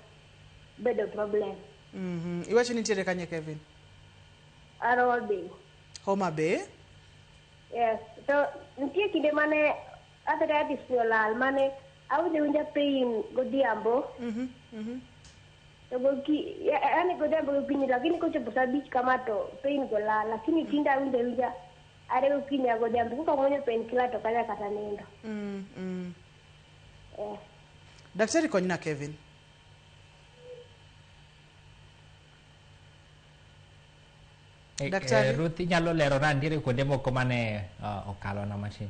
bedo problem. Iwacho ni nitiere kanye Kevin? Homa Bay. Homa Bay? Yes. So nitie kinde mane arthritis olal mane awinjo winja pain godhiambo. To yani godhiambo gokinyi lakini kochopo saa 5 kama to pain golal lakini tinde awinjo winja are gokinyi godhiambo kuka mwonyo pain kila to kanya kata nindo. Daktari konyna Kevin. Daktari Ruth nyalo lero nandire kuonde moko mane okalo na mashin.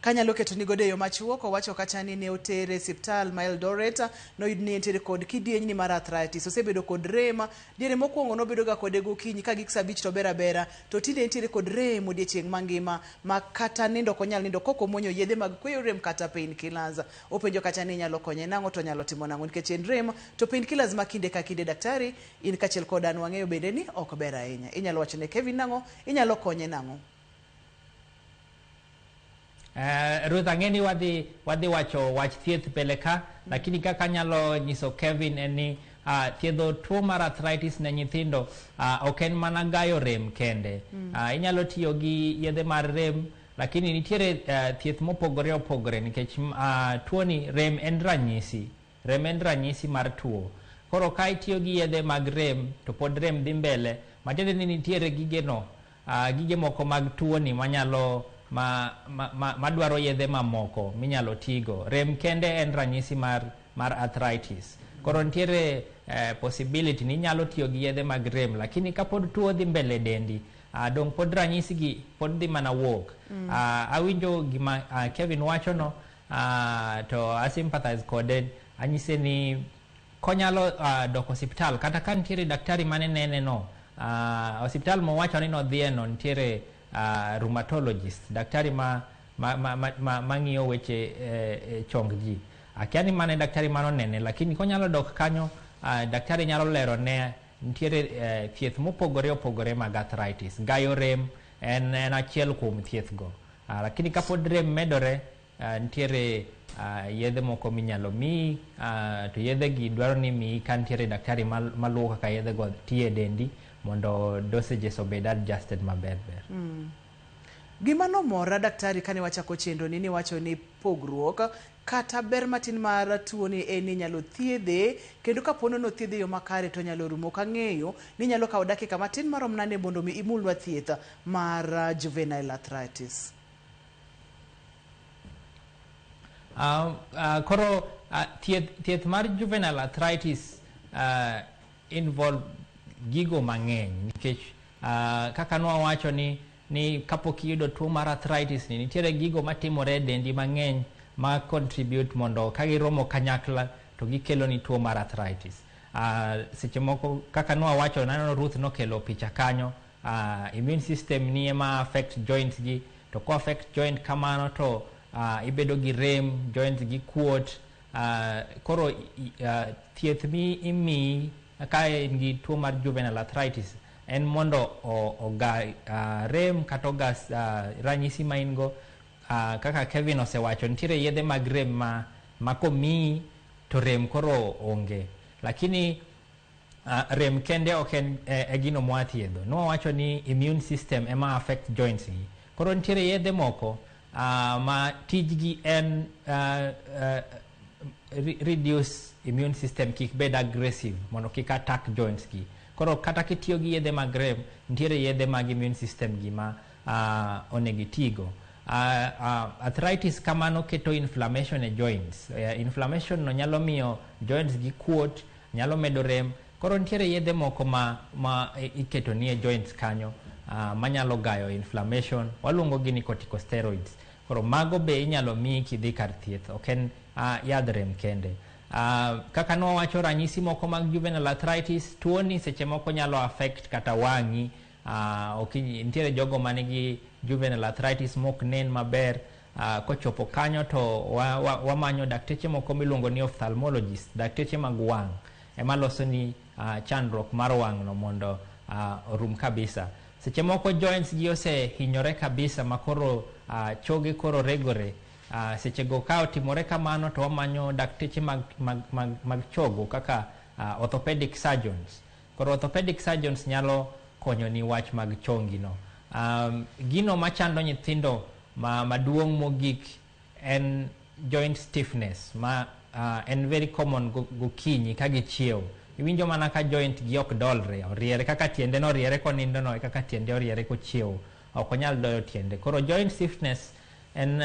Kanyalo keto ni godeyo machuok owacho kacha ni ne otere siptal ma Eldoret noyud ni entere kod kidieny ni mar arthritis osebedo kod rema diere mokwongo nobedo ga kode gokinyi ka gik sabich to bera to tinde entere kod rem odiechieng' mangima ma kata nindo konyal nindo koko monyo yedhe mag kweyo rem kata pain killers openjo kacha ni nyalo konye nang'o to nyalo timo nang'o nikech en rem to pain killers ma kinde ka kinde daktari in kachiel kod an wang'eyo bende ni ok ber ahinya inyalo wacho ne Kevin nang'o inyalo konye nang'o. Ruth ang'eni wadhi wacho wach thieth pele ka lakini kaka nyalo nyiso Kevin en ni thiedho tuo mar arthritis ne nyithindo ok en mana gayo rem kende. Inyalo tiyo gi yedhe mar rem lakini nitiere thieth mopogore opogore nikech tuoni rem en ranyisi mar tuo. Koro ka itiyo gi yedhe mag rem to pod rem dhi mbele, matiende ni nitiere gige moko mag tuoni manyalo madwaro yedhe mamoko minyalo tigo. Rem kende en ranyisi mar arthritis. Koro nitiere possibility ni nyalo tiyo gi yedhe mag rem, lakini ka pod tuo dhi mbele dendi, dong pod ranyisi gi pod dhi mana wuok. Awinjo gima Kevin wacho no, to asympathize kode. Anyise ni konyalo dok osiptal, kata ka nitiere daktari mane nene no, osiptal mo wacho ni no dhieno nitiere rheumatologist, daktari ma ng'iyo weche chong ji. Akia ni mane daktari mano nene, lakini konyalo dok kanyo, daktari nyalo lero ne nitiere thieth mopogore opogore mag arthritis. Gayo rem en achiel kuom thieth go. Lakini kapod rem medore, nitiere yedhe moko minyalo mi, to yedhe gi dwaro ni mi ka nitiere daktari maluwo kaka yedhe go tiye dendi mondo dosages obed adjusted maber. Gima nomora daktari kane wachako chenro ni wacho ni pogruok kata ber matin mar tuo ni en ni nyalo thiedhe, kendo kapono no thiedhe yo makare to nyalo rumo. Kang'eyo ni nyalo kawo dakika matin marom nade mondo mi imulwa thieth mar juvenile arthritis. Koro thieth mar juvenile arthritis involve gigo mang'eny, nikech kaka nwawacho ni kapok iyudo tuo mar arthritis ni nitiere gigo matimore dendi mang'eny ma contribute mondo ka giromo kanyakla to gikelo ni tuo mar arthritis. Seche moko kaka nwawacho, naneno Ruth nokelo picha kanyo, immune system ni ema affect joints gi, to ko affect joint kamano to ibedo gi rem, joints gi kuot. Koro thieth imi ka in gi tuo mar juvenile arthritis en mondo oga rem kata oga ranyisi ma in go. Kaka Kevin osewacho, nitiere yedhe mag rem ma komi to rem koro onge, lakini rem kende ok en gino mwa thiedho. Nwawacho ni immune system ema affect joints gi. Koro nitiere yedhe moko ma tijgi en reduce immune system kik bed aggressive mondo kik attack joints gi. Koro kata kitiyo gi yedhe mag rem, nitiere yedhe mag immune system gi ma onego itigo. Arthritis kamano keto inflammation e joints. Inflammation no nyalo miyo joints gi kuot, nyalo medo rem. Koro nitiere yedhe moko ma iketo ni e joints kanyo, manyalo gayo inflammation. Waluongo gi ni corticosteroids. Koro mago be inyalo mi kidhi kar thieth, ok en yadh rem kende. Kaka nwawacho, ranyisi moko mag juvenile arthritis, tuo ni seche moko nyalo affect kata wang'i. Nitiere jogo manigi juvenile arthritis mok nen maber. Kochopo kanyo to wamanyo dakteche moko miluongo ni ophthalmologist, dakteche mag wang' ema loso ni chandruok mar wang' no mondo orum kabisa. Seche moko joints gi osehinyore kabisa makoro choge koro regore. Seche go ka otimore kamano to wamanyo dakteche mag chogo kaka orthopedic surgeons. Koro orthopedic surgeons nyalo konyo ni wach mag chongi no. Gino machando nyithindo maduong' mogik en joint stiffness, ma en very common gokinyi ka gichiew. Iwinjo mana ka joint gi ok dolre, oriere kaka tiende no oriere konindo no, kaka tiende oriere kochiew, ok onyal doyo tiende. Koro joint stiffness en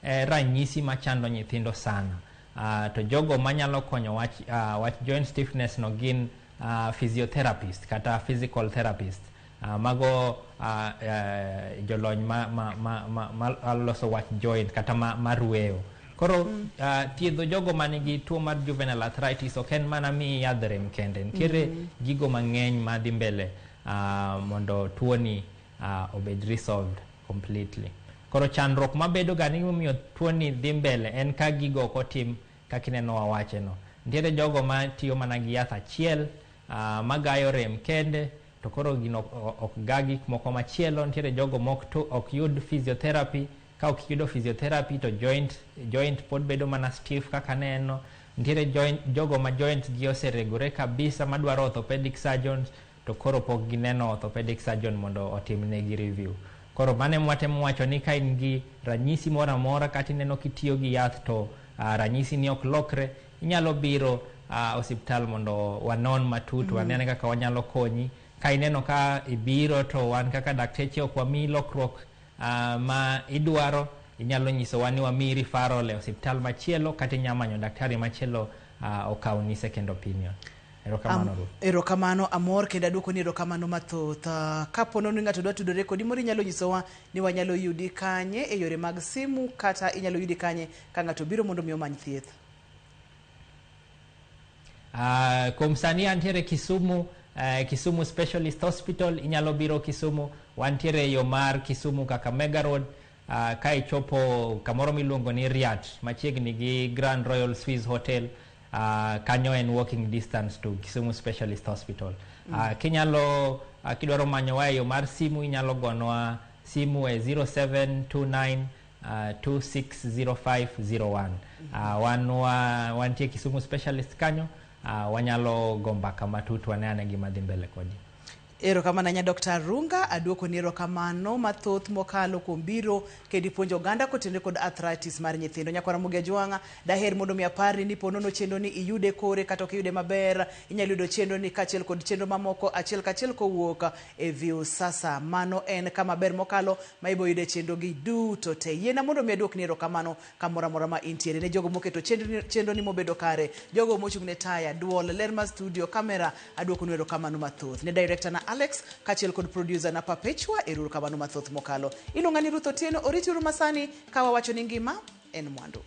ranyisi machando nyithindo sana. To jogo manyalo konyo wach joint stiffness no gin physiotherapist kata physical therapist. Mago jolony ma loso wach joint kata marueyo. Koro thiedho jogo manigi tuo mar juvenile arthritis ok en mana mi yadh rem kende. Nitiere gigo mang'eny madhi mbele mondo tuo ni obed resolved completely. Koro chandruok mabedo ga ni momiyo tuo ni dhi mbele en ka gigo ok otim kaka ineno wawache no. Nitiere jogo ma tiyo mana gi yath achiel magayo rem kende, to koro gino ok ga gik moko machielo. Nitiere jogo ok yud physiotherapy. Ka ok yudo physiotherapy to joint pod bedo mana stiff kaka neno. Nitiere jogo ma joint gi oseregore kabisa madwaro orthopedic surgeons, to koro pok gineno orthopedic surgeon mondo otimnegi review. Koro mane mwatemo wacho ni ka in gi ranyisi moro amora kata ineno kitiyo gi yath to ranyisi ni ok lokre, inyalo biro osiptal mondo wanon matut, wanene kaka wanyalo konyi. Ka ineno ka ibiro to wan kaka dakteche ok wamiyi lokruok ma idwaro, inyalo nyisowa ni wamiyi referral e osiptal machielo kata inyalo manyo daktari machielo okawni second opinion. Erokamano amor kendo aduoko ni erokamano mathoth. Kapono ni ng'ato dwa tudore kodi moro inyalo nyisowa ni wanyalo yudi kanye e yore mag simu kata inyalo yudi kanye ka ng'ato biro mondo mi omany thieth. Kuom sani antiere Kisumu, Kisumu Specialist Hospital, inyalo biro Kisumu, wantiere yo mar Kisumu Kakamega Road, ka ichopo kamoro miluongo ni Riat, machiegni gi Grand Royal Swiss Hotel, kanyo en walking distance to Kisumu Specialist Hospital. Kinyalo kidwaro manyowa e yo mar simu, inyalo gonwa simu e 0729 260501. Wantie Kisumu Specialist kanyo, wanyalo gombaka matut wanene gima dhi mbele kodi. Erokamano nya Dr. Runga, aduoko ni erokamano mathoth mokalo kuom biro kedi puonjo oganda kotenore kod arthritis mar nyithindo. Nyakwara Mugia Jwanga, daher mondo mi apari ni ponono chenro ni iyude kore kata ok iyude maber, inyalo yudo chenro ni kachiel kod chenro mamoko achiel kachiel kowuok e Viusasa. Mano en kama ber mokalo ma ibo yude chenro gi duto te. Yiena mondo mi aduok ni erokamano kamoro amora ma intiere ne jogo moketo chenro ni mobedo kare, jogo mochung' ne taya, duol, ler mar studio, kamera, aduoko ni erokamano mathoth. Ne director na Alex kachiel kod producer na Perpetua, erokamano mathoth mokalo. Iluonga ni Ruth Otieno, oriti uru masani ka wawacho ni ngima en mwandu.